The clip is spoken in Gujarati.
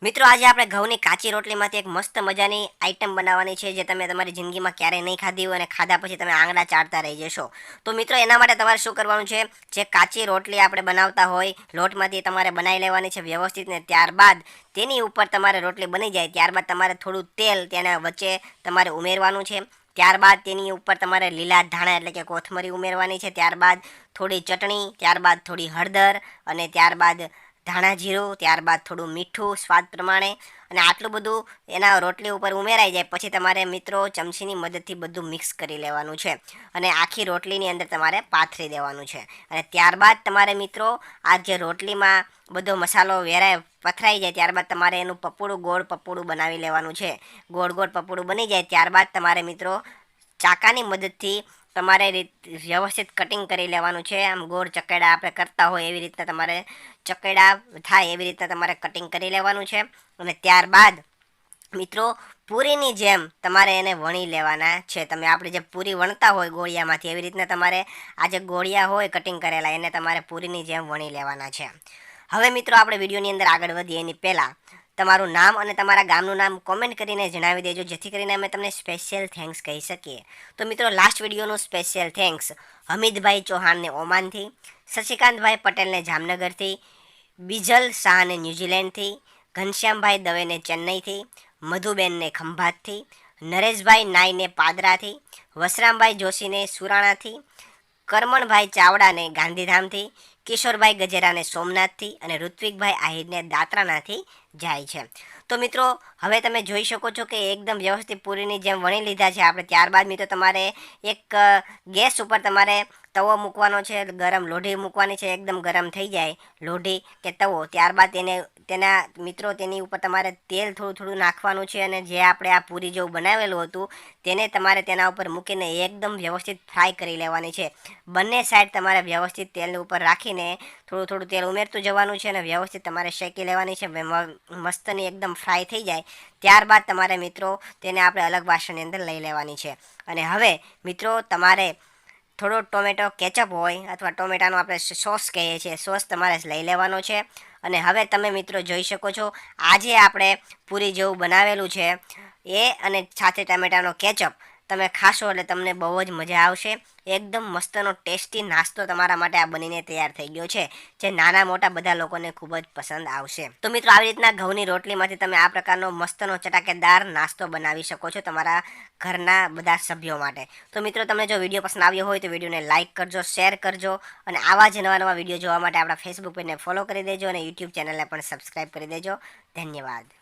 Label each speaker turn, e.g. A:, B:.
A: મિત્રો આજે આપણે ઘઉંની કાચી રોટલીમાંથી એક મસ્ત મજાની આઈટમ બનાવવાની છે જે તમે તમારી જિંદગીમાં ક્યારેય નહીં ખાધી હોય અને ખાધા પછી તમે આંગળા ચાટતા રહી જશો. તો મિત્રો એના માટે તમારે શું કરવાનું છે, જે કાચી રોટલી આપણે બનાવતા હોય લોટમાંથી તમારે બનાવી લેવાની છે વ્યવસ્થિત, ને ત્યારબાદ તેની ઉપર તમારે રોટલી બની જાય ત્યારબાદ તમારે થોડું તેલ તેના વચ્ચે તમારે ઉમેરવાનું છે. ત્યારબાદ તેની ઉપર તમારે લીલા ધાણા એટલે કે કોથમરી ઉમેરવાની છે. ત્યારબાદ થોડી ચટણી, ત્યારબાદ થોડી હળદર અને ત્યારબાદ ધાણા જીરું, ત્યારબાદ થોડું મીઠું સ્વાદ પ્રમાણે, અને આટલું બધું એના રોટલી ઉપર ઉમેરાઈ જાય પછી તમારે મિત્રો ચમચીની મદદથી બધું મિક્સ કરી લેવાનું છે અને આખી રોટલીની અંદર તમારે પાથરી દેવાનું છે. અને ત્યારબાદ તમારે મિત્રો આ જે રોટલીમાં બધો મસાલો વેરાય પથરાઈ જાય ત્યારબાદ તમારે એનું પપોડું, ગોળ પપોડું બનાવી લેવાનું છે. ગોળ ગોળ પપોડું બની જાય ત્યારબાદ તમારે મિત્રો ચાકાની મદદથી તમારે વ્યવસ્થિત કટિંગ કરી લેવાનું છે. આમ ગોળ ચકેડા આપણે કરતા હોય એવી રીતના તમારે ચકેડા થાય એવી રીતના તમારે કટિંગ કરી લેવાનું છે. અને ત્યારબાદ મિત્રો પૂરીની જેમ તમારે એને વણી લેવાના છે. તમે આપણે જે પૂરી વણતા હોય ગોળિયામાંથી એવી રીતના તમારે આ જે ગોળિયા હોય કટિંગ કરેલા એને તમારે પૂરીની જેમ વણી લેવાના છે. હવે મિત્રો આપણે વિડીયોની અંદર આગળ વધીએ એની પહેલાં તમારું નામ અને તમારા ગામનું નામ કોમેન્ટ કરીને જણાવી દેજો, જેથી કરીને અમે તમને સ્પેશિયલ થેન્ક્સ કહી શકીએ. તો મિત્રો લાસ્ટ વિડીયોનું સ્પેશિયલ થેન્ક્સ હમીદભાઈ ચૌહાણને ઓમાનથી, શશિકાંતભાઈ પટેલને જામનગરથી, બીજલ શાહને ન્યૂઝીલેન્ડથી, ઘનશ્યામભાઈ દવેને ચેન્નઈથી, મધુબેનને ખંભાતથી, નરેશભાઈ નાઈને પાદરાથી, વસરામભાઈ જોશીને સુરાણાથી, કરમણભાઈ ચાવડાને ગાંધીધામથી, કિશોરભાઈ ગજેરાને સોમનાથથી અને ઋત્વિકભાઈ આહિરને દાત્રાનાથી જાય છે. તો મિત્રો હવે તમે જોઈ શકો છો કે એકદમ વ્યવસ્થિત પૂરીની જેમ વણી લીધા છે આપણે. ત્યારબાદ મિત્રો તમારે એક ગેસ ઉપર તમારે તવો મૂકવાનો છે, ગરમ લોઢી મૂકવાની છે. એકદમ ગરમ થઈ જાય લોઢી કે તવો ત્યારબાદ તેના મિત્રો તેની ઉપર તમારે તેલ થોડું થોડું નાખવાનું છે અને જે આપણે આ પૂરી જેવું બનાવેલું હતું તેને તમારે તેના ઉપર મૂકીને એકદમ વ્યવસ્થિત ફ્રાય કરી લેવાની છે. બંને સાઈડ તમારે વ્યવસ્થિત તેલની ઉપર રાખીને થોડું થોડું તેલ ઉમેરતું જવાનું છે અને વ્યવસ્થિત તમારે શેકી લેવાની છે. મસ્તની એકદમ ફ્રાય થઈ જાય ત્યારબાદ તમારે મિત્રો તેને આપણે અલગ વાસણની અંદર લઈ લેવાની છે. અને હવે મિત્રો તમારે થોડો ટોમેટો કેચઅપ હોય અથવા ટોમેટાનો આપણે સોસ કહીએ છીએ, સોસ તમારે લઈ લેવાનો છે. અને હવે તમે મિત્રો જોઈ શકો છો આજે આપણે પૂરી જેવું બનાવેલું છે એ, અને સાથે ટમેટાનો કેચઅપ તમે ખાશો એટલે તમને બહુ જ મજા આવશે. એકદમ મસ્તનો ટેસ્ટી નાસ્તો તમારા માટે આ બનીને તૈયાર થઈ ગયો છે, જે નાના મોટા બધા લોકોને ખૂબ જ પસંદ આવશે. તો મિત્રો આવી રીતના ઘઉંની રોટલીમાંથી તમે આ પ્રકારનો મસ્તનો ચટાકેદાર નાસ્તો બનાવી શકો છો તમારા ઘરના બધા સભ્યો માટે. તો મિત્રો તમને જો વિડીયો પસંદ આવ્યો હોય તો વિડીયોને લાઇક કરજો, શેર કરજો અને આવા જ નવા નવા વિડીયો જોવા માટે આપણા ફેસબુક પેજને ફોલો કરી દેજો અને યુટ્યુબ ચેનલને પણ સબસ્ક્રાઈબ કરી દેજો. ધન્યવાદ.